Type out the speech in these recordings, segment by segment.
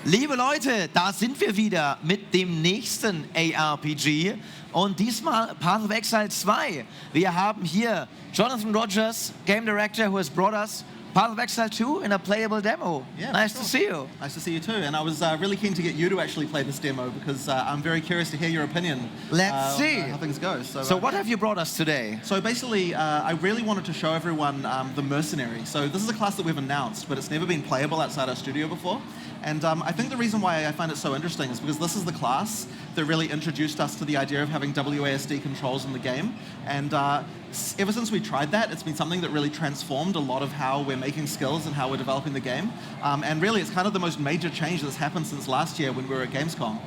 Liebe Leute, da sind wir wieder mit dem nächsten ARPG und diesmal Path of Exile 2. Wir haben hier Jonathan Rogers, Game Director, who has brought us Path of Exile 2 in a playable demo. Yeah, nice sure. to see you. Nice to see you too. And I was really keen to get you to actually play this demo because I'm very curious to hear your opinion. Let's see how things go. So what have you brought us today? So basically, I really wanted to show everyone the Mercenary. So this is a class that we've announced, but it's never been playable outside our studio before. And I think the reason why I find it so interesting is because this is the class that really introduced us to the idea of having WASD controls in the game. And ever since we tried that, it's been something that really transformed a lot of how we're making skills and how we're developing the game. And really, it's kind of the most major change that's happened since last year when we were at GameScom.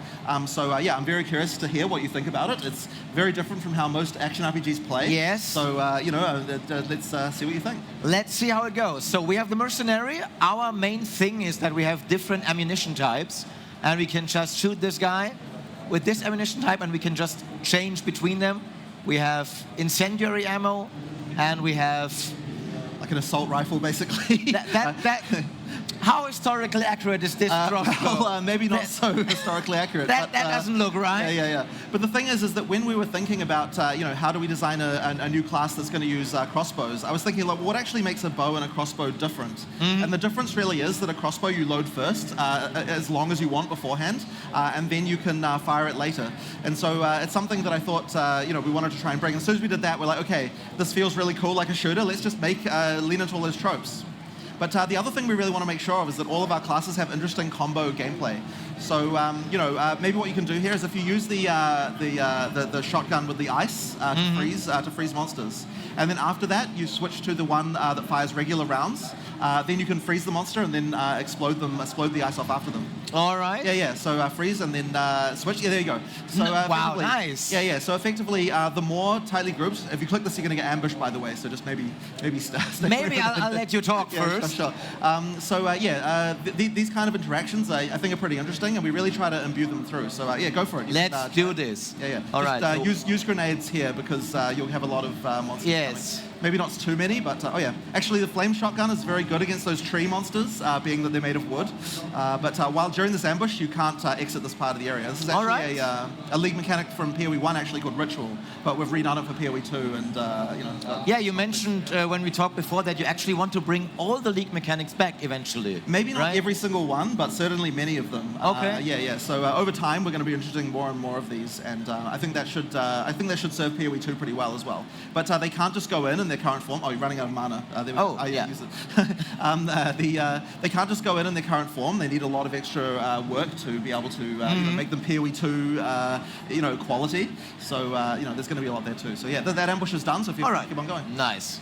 So yeah, I'm very curious to hear what you think about it. It's very different from how most action RPGs play. Yes. So, let's see what you think. Let's see how it goes. So we have the Mercenary. Our main thing is that we have different ammunition types, and we can just shoot this guy with this ammunition type, and we can just change between them. We have incendiary ammo, and we have like an assault rifle, basically. How historically accurate is this crossbow? Well, maybe not so historically accurate. That doesn't look right. Yeah. But the thing is that when we were thinking about, how do we design a new class that's going to use crossbows, I was thinking, like, what actually makes a bow and a crossbow different? Mm-hmm. And the difference really is that a crossbow you load first, as long as you want beforehand, and then you can fire it later. And so it's something that I thought, we wanted to try and bring. And as soon as we did that, we're like, okay, this feels really cool like a shooter. Let's just lean into all those tropes. But the other thing we really want to make sure of is that all of our classes have interesting combo gameplay. So maybe what you can do here is if you use the shotgun with the ice to freeze monsters, and then after that you switch to the one that fires regular rounds. Then you can freeze the monster and then explode the ice off after them. All right. Yeah. So freeze and then switch. Yeah, there you go. So wow, nice. Yeah. So effectively, the more tightly grouped. If you click this, you're going to get ambushed. By the way, so just maybe stay. Maybe I'll let you talk first. Sure. These kind of interactions I think are pretty interesting, and we really try to imbue them through. So go for it. Let's do this. Yeah. All right. Use grenades here because you'll have a lot of monsters. Yes. Coming. Maybe not too many, but actually the flame shotgun is very good against those tree monsters, being that they're made of wood. But while during this ambush, you can't exit this part of the area. This is actually a league mechanic from PoE 1 actually called Ritual, but we've redone it for PoE 2, and yeah, you mentioned when we talked before that you actually want to bring all the league mechanics back eventually. Maybe not every single one, but certainly many of them. Okay. So over time, we're going to be introducing more and more of these, and I think that should serve PoE 2 pretty well as well. But they can't just go in their current form. Oh, you're running out of mana. Use it. They can't just go in their current form. They need a lot of extra work to be able to make them PoE 2 quality. So there's going to be a lot there too. So yeah, that ambush is done. So if you keep on going. Nice.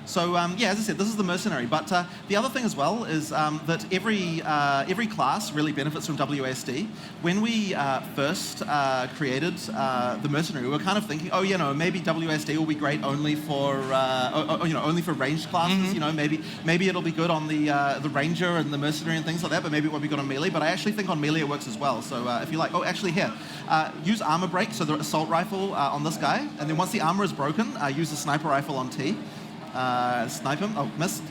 So as I said, this is the Mercenary. But the other thing as well is that every class really benefits from WASD. When we first created the Mercenary, we were kind of thinking, maybe WASD will be great only for only for ranged classes. Mm-hmm. Maybe it'll be good on the Ranger and the Mercenary and things like that. But maybe it won't be good on melee. But I actually think on melee it works as well. So if you like, use armor break, so the assault rifle on this guy, and then once the armor is broken, use the sniper rifle on T. Snipe him. Oh, missed.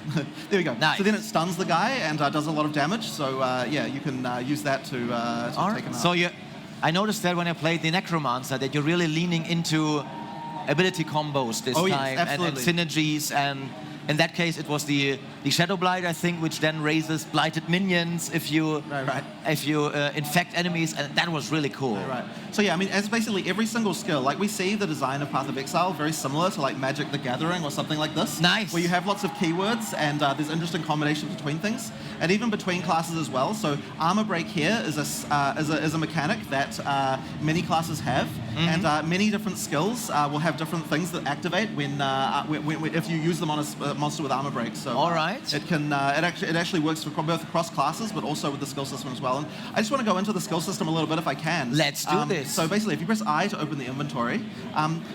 There we go. Nice. So then it stuns the guy and does a lot of damage. So you can use that to take him out. So I noticed that when I played the Necromancer that you're really leaning into ability combos this time and synergies, and in that case it was the Shadow Blight, I think, which then raises blighted minions if you infect enemies, and that was really cool. Right. So yeah, I mean, as basically every single skill, like we see the design of Path of Exile very similar to like Magic the Gathering or something like this. Nice. Where you have lots of keywords and there's interesting combinations between things, and even between classes as well. So Armor Break here is a mechanic that many classes have, and many different skills will have different things that activate when if you use them on a monster with Armor Break. So all right. It actually works for both across classes, but also with the skill system as well. And I just want to go into the skill system a little bit if I can. Let's do this. So basically, if you press I to open the inventory,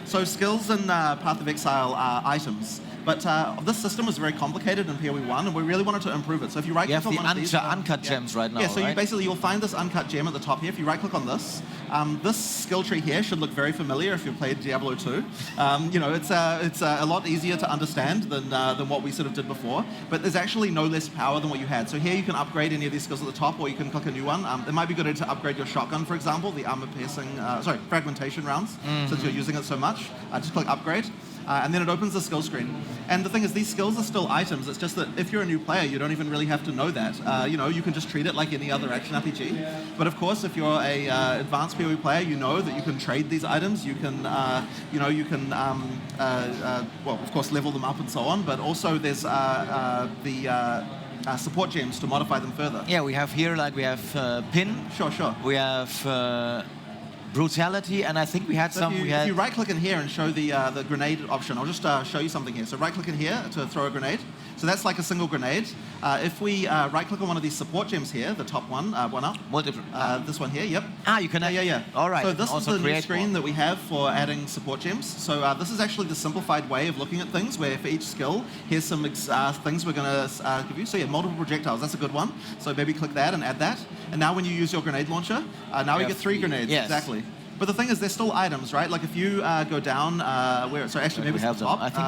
so skills in Path of Exile are items. But this system was very complicated in PoE 1, and we really wanted to improve it. So if you right-click on one of these... uncut gems right now, Yeah, so right? you'll find this uncut gem at the top here. If you right-click on this, this skill tree here should look very familiar if you've played Diablo 2. It's a lot easier to understand than what we sort of did before, but there's actually no less power than what you had. So here you can upgrade any of these skills at the top, or you can click a new one. It might be good to upgrade your shotgun, for example, the fragmentation rounds, since you're using it so much. Just click upgrade. And then it opens the skill screen. And the thing is, these skills are still items. It's just that if you're a new player, you don't even really have to know that. You can just treat it like any other action RPG. But of course, if you're a advanced PoE player, you know that you can trade these items. You can, of course, level them up and so on. But also, there's support gems to modify them further. Yeah, we have here, pin. Sure. We have brutality, and I think we had some... If you right-click in here and show the grenade option, I'll just show you something here. So right-click in here to throw a grenade. So that's like a single grenade. If we right-click on one of these support gems here, the top one up. This one here, yep. You can... Yeah. All right. So this is the new screen that we have for adding support gems. So this is actually the simplified way of looking at things, where for each skill, here's some things we're going to give you. So yeah, multiple projectiles, that's a good one. So maybe click that and add that. And now when you use your grenade launcher, now you get 3 grenades. Yes. Exactly. But the thing is, they're still items, right? Like if you go down, maybe it's at the top. I think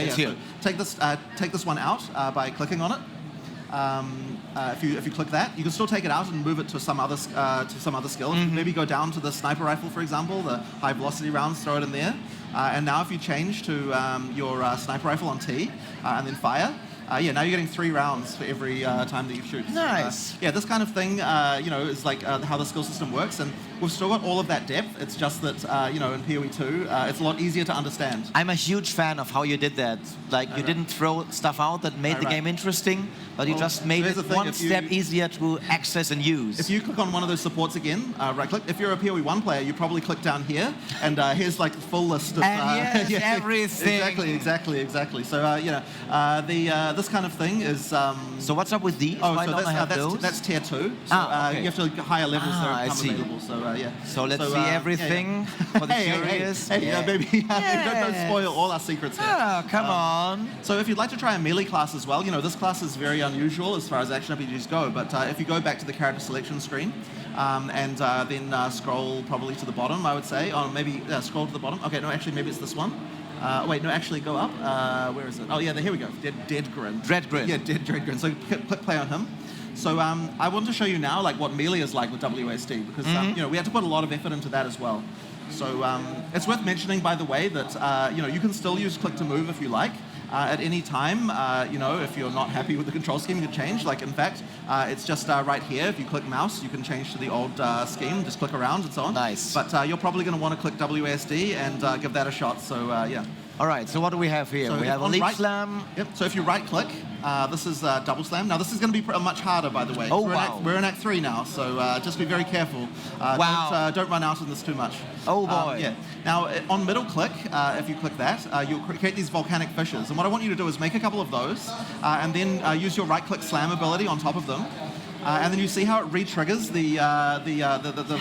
it's here. So take this one out by clicking on it. If you click that, you can still take it out and move it to some other skill. Maybe go down to the sniper rifle, for example, the high velocity rounds, throw it in there. And now if you change to your sniper rifle on T and then fire, now you're getting 3 rounds for every time that you shoot. Nice. So, this kind of thing, is like how the skill system works, and we've still got all of that depth. It's just that, in PoE 2, it's a lot easier to understand. I'm a huge fan of how you did that. You didn't throw stuff out that made the game interesting, but you just made it one step easier to access and use. If you click on one of those supports again, right-click. If you're a PoE 1 player, you probably click down here, and here's like the full list of... everything. Exactly. So, this kind of thing is... So what's up with these? Why don't I have those? That's tier 2. So okay. you have to higher levels that become available. So let's see everything for the curious. Baby, don't spoil all our secrets here. Come on. So if you'd like to try a melee class as well, this class is very unusual as far as action RPGs go, but if you go back to the character selection screen, and then scroll probably to the bottom, I would say, or maybe scroll to the bottom. Okay, no, actually, maybe it's this one. Go up. Where is it? Oh, yeah, here we go. Deadgrin. Dreadgrin. Yeah, Dreadgrin. So click play on him. So I want to show you now what melee is like with WASD, because we had to put a lot of effort into that as well. So it's worth mentioning, by the way, that you can still use click to move if you like. At any time, if you're not happy with the control scheme, you can change. In fact, it's just right here. If you click mouse, you can change to the old scheme. Just click around and so on. Nice. But you're probably going to want to click WASD and give that a shot. So yeah. All right. So what do we have here? So we have a leap slam. Yep. So if you right-click, this is double slam. Now this is going to be much harder, by the way. Oh, we're in Act 3 now, so just be very careful. Don't run out in this too much. Oh boy. Yeah. Now on middle click, if you click that, you'll create these volcanic fissures. And what I want you to do is make a couple of those, and then use your right-click slam ability on top of them. And then you see how it re-triggers the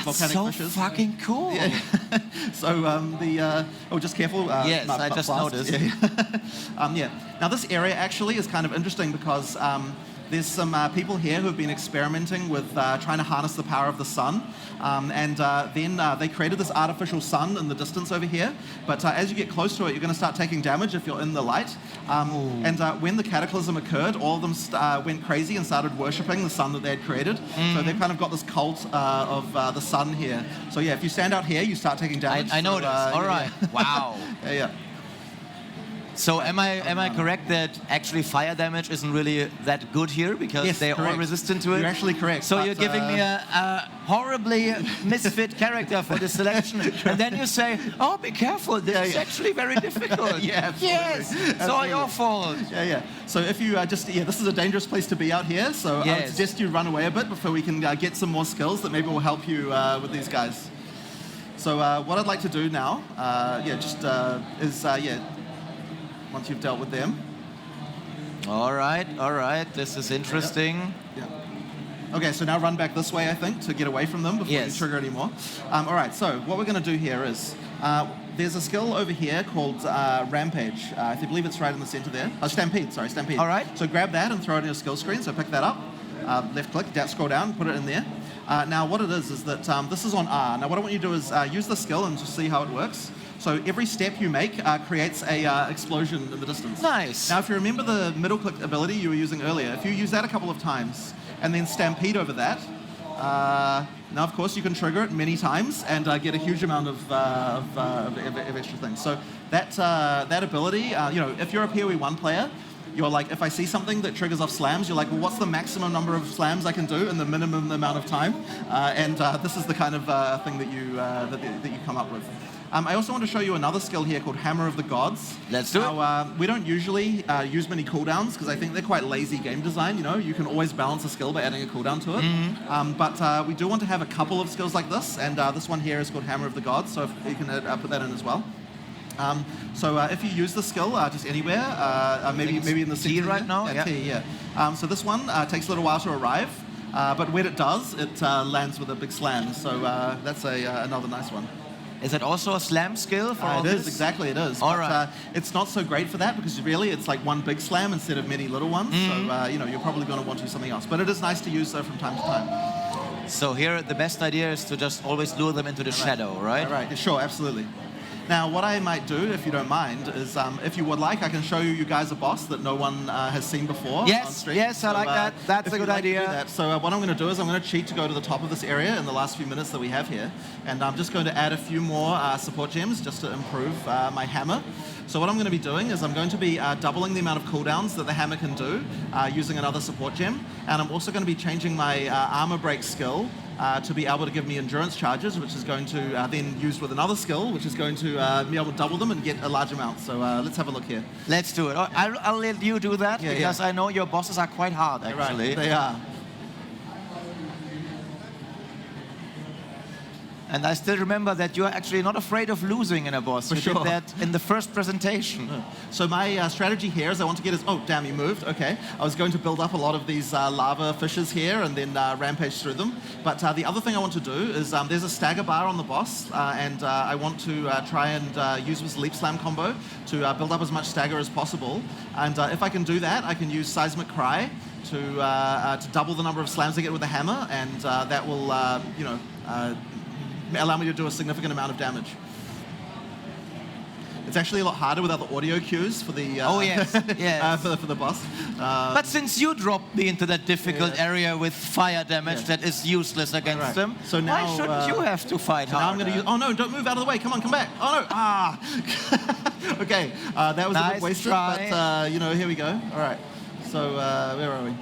volcanic fissures. So fucking cool. Yeah. So just careful. Yes, I just noticed. Yeah. Now this area actually is kind of interesting because there's some people here who have been experimenting with trying to harness the power of the sun. Then they created this artificial sun in the distance over here. But as you get close to it, you're going to start taking damage if you're in the light. When the cataclysm occurred, all of them went crazy and started worshipping the sun that they had created. So they've kind of got this cult of the sun here. So yeah, if you stand out here, you start taking damage. I noticed. All right. Wow. Yeah. So am I correct that actually fire damage isn't really that good here because they're all resistant to it? You're actually correct. So you're giving me a horribly misfit character for this selection, and then you say, "Oh, be careful! This is actually very difficult." Yeah, absolutely. Yes, it's all your fault. Yeah. So if you this is a dangerous place to be out here. So I would suggest you run away a bit before we can get some more skills that maybe will help you with these guys. So what I'd like to do now, once you've dealt with them. All right. This is interesting. Yeah. Okay, so now run back this way, I think, to get away from them before you trigger anymore. All right, so what we're going to do here is, there's a skill over here called Rampage. I believe it's right in the center there. Oh, Stampede, sorry, Stampede. All right. So grab that and throw it in your skill screen, so pick that up. Left click, scroll down, put it in there. Now what it is that this is on R. Now what I want you to do is use the skill and just see how it works. So every step you make creates a explosion in the distance. Nice. Now if you remember the middle click ability you were using earlier, if you use that a couple of times and then stampede over that, now of course you can trigger it many times and get a huge amount of extra things. So that ability, if you're a PoE 1 player, you're like, if I see something that triggers off slams, you're like, well, what's the maximum number of slams I can do in the minimum amount of time? And this is the kind of thing that you come up with. I also want to show you another skill here called Hammer of the Gods. Let's do it. We don't usually use many cooldowns because I think they're quite lazy game design. You can always balance a skill by adding a cooldown to it. But we do want to have a couple of skills like this, and this one here is called Hammer of the Gods, so if you can put that in as well. So if you use the skill just anywhere, maybe in the T right now? Yeah, T, yeah. So this one takes a little while to arrive, but when it does, it lands with a big slam. So that's another nice one. Is it also a slam skill for all this? It is, exactly, it is. All but, right. It's not so great for that because really it's like one big slam instead of many little ones. So, you're probably going to want to do something else. But it is nice to use from time to time. So here, the best idea is to just always lure them into the shadow, right? Right, sure, absolutely. Now, what I might do, if you don't mind, is if you would like, I can show you guys a boss that no one has seen before. Yes, I like that. That's a good idea. So what I'm going to do is I'm going to cheat to go to the top of this area in the last few minutes that we have here. And I'm just going to add a few more support gems just to improve my hammer. So what I'm going to be doing is I'm going to be doubling the amount of cooldowns that the hammer can do using another support gem. And I'm also going to be changing my armor break skill to be able to give me endurance charges, which is going to then used with another skill, which is going to be able to double them and get a large amount. So let's have a look here. Let's do it. I'll let you do that because I know your bosses are quite hard, actually. Right, they are. And I still remember that you're actually not afraid of losing in a boss. You did that in the first presentation. So my strategy here is I want to get oh, damn, you moved. Okay. I was going to build up a lot of these lava fishes here and then rampage through them. But the other thing I want to do is there's a stagger bar on the boss, and I want to try and use this leap slam combo to build up as much stagger as possible. And if I can do that, I can use Seismic Cry to double the number of slams I get with the hammer, and that will, allow me to do a significant amount of damage. It's actually a lot harder without the audio cues for the for the boss. But since you dropped me into that difficult area with fire damage that is useless against them, so now, why shouldn't you have to fight harder? Now I'm going to use. Oh no! Don't move out of the way! Come on, come back! Oh no! Ah! Okay, that was a bit wasted, but here we go. All right. So where are we?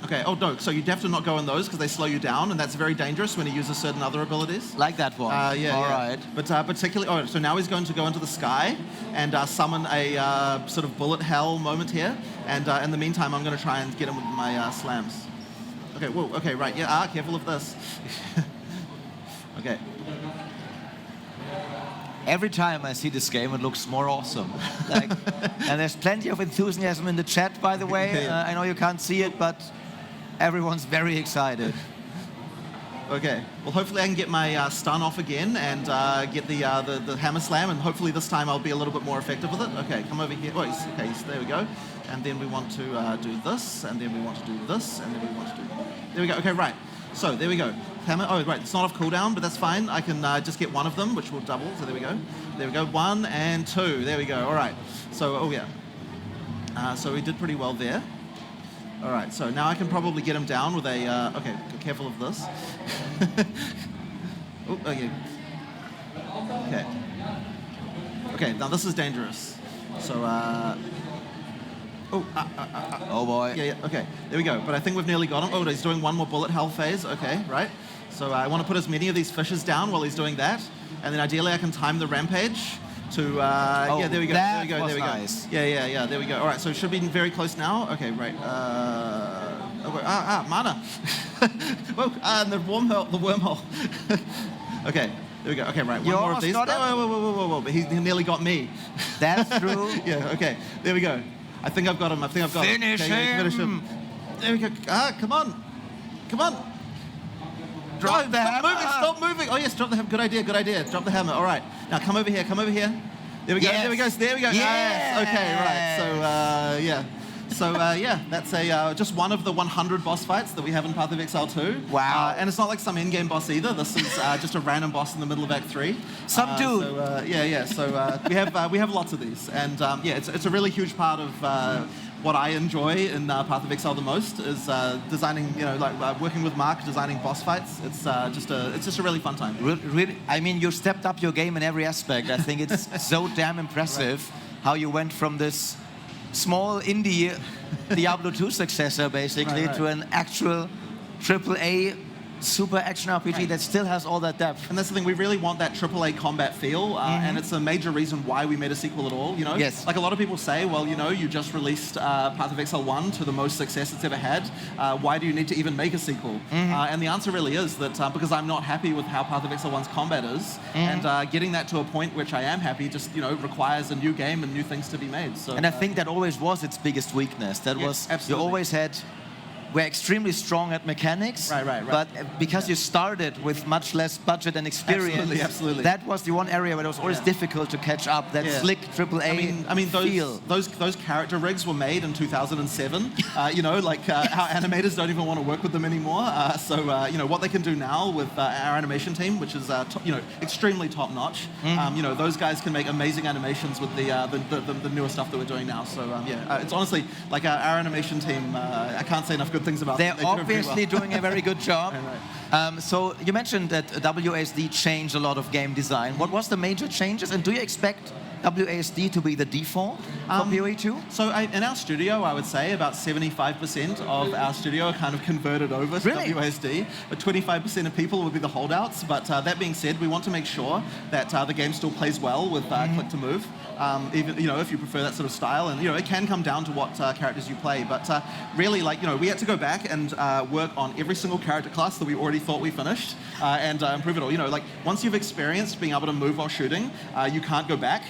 Okay, oh no, so you have to not go in those because they slow you down, and that's very dangerous when he uses certain other abilities. Like that one. Right. But particularly, so now he's going to go into the sky and summon a sort of bullet hell moment here, and in the meantime, I'm going to try and get him with my slams. Okay, whoa, okay, right, yeah, careful of this. Okay. Every time I see this game, it looks more awesome. And there's plenty of enthusiasm in the chat, by the way. I know you can't see it, but everyone's very excited. Okay. Well, hopefully I can get my stun off again and get the hammer slam, and hopefully this time I'll be a little bit more effective with it. Okay, come over here. Oh, okay, there we go. And then we want to do this, and then we want to do this, and then we want to do... There we go. Okay, right. So there we go. Hammer. Oh, right. It's not off cooldown, but that's fine. I can just get one of them, which will double. So there we go. There we go. 1 and 2. There we go. All right. So, oh yeah. So we did pretty well there. All right, so now I can probably get him down with a, okay, be careful of this. Oh, okay. Okay. Okay, now this is dangerous. So, oh boy. Yeah, okay, there we go. But I think we've nearly got him. Oh, he's doing one more bullet hell phase. Okay, right. So I want to put as many of these fishes down while he's doing that. And then ideally I can time the rampage to, yeah, there we go, there we go, there we go. Nice. Yeah, there we go. All right, so it should be very close now. Okay, right. Mana. Whoa, and the wormhole. Okay, there we go. Okay, right, one more of these. Whoa, but he nearly got me. That's true. Yeah, okay, there we go. I think I've got him. Finish him. Finish him. There we go. Come on. Drop the hammer. Stop moving. Oh yes, drop the hammer. Good idea. Drop the hammer. All right. Now come over here. There we go. Yes. There we go. Yes. Okay, right. So, that's just one of the 100 boss fights that we have in Path of Exile 2. Wow. And it's not like some in-game boss either. This is just a random boss in the middle of Act 3. Some dude. So we have lots of these, and it's a really huge part of what I enjoy in Path of Exile the most is designing, working with Mark, designing boss fights. It's just a really fun time. Really, I mean, you stepped up your game in every aspect. I think it's so damn impressive how you went from this small indie Diablo 2 successor, basically, to an actual AAA super action RPG that still has all that depth. And that's the thing, we really want that AAA combat feel, and it's a major reason why we made a sequel at all, Yes. Like a lot of people say, well, you just released Path of Exile 1 to the most success it's ever had. Why do you need to even make a sequel? And the answer really is that because I'm not happy with how Path of Exile 1's combat is, and getting that to a point which I am happy just, requires a new game and new things to be made. So, and I think that always was its biggest weakness. That was, absolutely. You always were extremely strong at mechanics, right. but because you started with much less budget and experience, absolutely. that was the one area where it was always difficult to catch up. That slick AAA feel. Those character rigs were made in 2007. Our animators don't even want to work with them anymore. What they can do now with our animation team, which is extremely top notch. Those guys can make amazing animations with the newer stuff that we're doing now. So it's honestly like our animation team. I can't say enough good things about them. They're obviously doing a very good job. So you mentioned that WASD changed a lot of game design. What was the major changes, and do you expect WASD to be the default for PoE 2? So in our studio, I would say about 75% of our studio are kind of converted over to WASD, but 25% of people would be the holdouts. But that being said, we want to make sure that the game still plays well with click to move. Even if you prefer that sort of style, and it can come down to what characters you play. But really, we had to go back and work on every single character class that we already thought we finished and improve it all. Once you've experienced being able to move while shooting, you can't go back.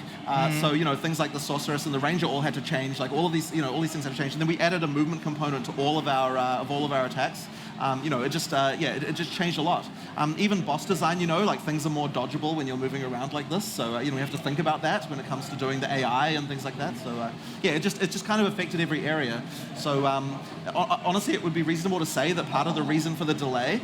So things like the sorceress and the ranger all had to change. Like all these things had to change. And then we added a movement component to all of our attacks. It just changed a lot. Even boss design, things are more dodgeable when you're moving around like this. So we have to think about that when it comes to doing the AI and things like that. So it just kind of affected every area. So honestly, it would be reasonable to say that part of the reason for the delay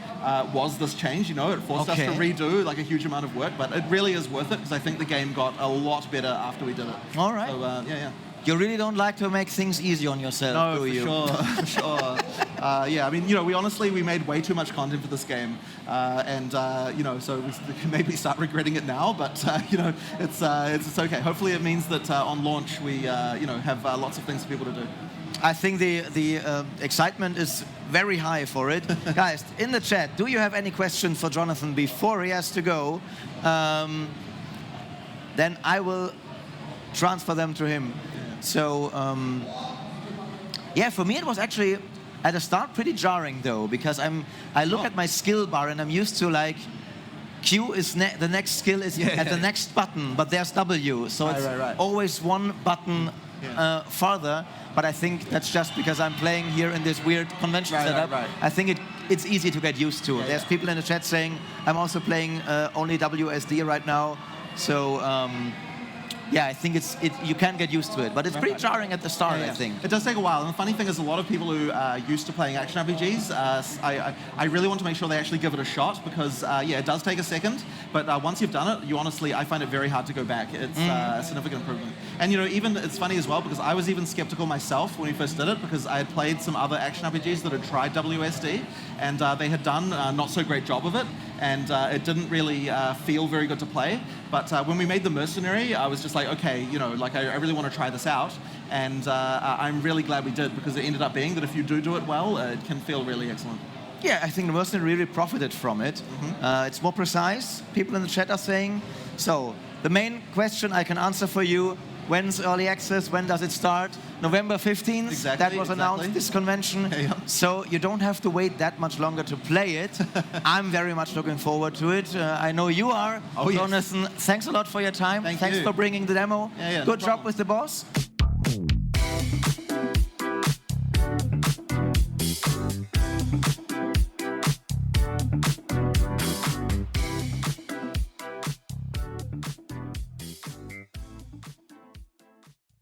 was this change. It forced us to redo a huge amount of work, but it really is worth it because I think the game got a lot better after we did it. All right. So You really don't like to make things easy on yourself, do you? No, for sure. We made way too much content for this game, so we maybe start regretting it now. But it's okay. Hopefully, it means that on launch we have lots of things for people to do. I think the excitement is very high for it. Guys, in the chat, do you have any questions for Jonathan before he has to go? Then I will transfer them to him. So, for me it was actually at the start pretty jarring though, because I look at my skill bar and I'm used to Q is the next skill is at the next button, but there's W, so it's always one button farther. But I think that's just because I'm playing here in this weird convention setup. I think it's easy to get used to. There's people in the chat saying I'm also playing only WSD right now, so. I think you can get used to it, but it's pretty jarring at the start, I think. It does take a while, and the funny thing is a lot of people who are used to playing action RPGs, I really want to make sure they actually give it a shot because, it does take a second, but once you've done it, I find it very hard to go back. It's a significant improvement. And, even it's funny as well because I was even skeptical myself when we first did it because I had played some other action RPGs that had tried WSD, and they had done a not so great job of it, and it didn't really feel very good to play. But when we made the Mercenary, I was just like, okay, I really want to try this out. And I'm really glad we did because it ended up being that if you do it well, it can feel really excellent. Yeah, I think the Mercenary really profited from it. It's more precise, people in the chat are saying. So the main question I can answer for you, when's early access, when does it start? November 15th, that was announced this convention. So you don't have to wait that much longer to play it. I'm very much looking forward to it. I know you are. Jonathan, thanks a lot for your time. Thanks for bringing the demo. Good job with the boss.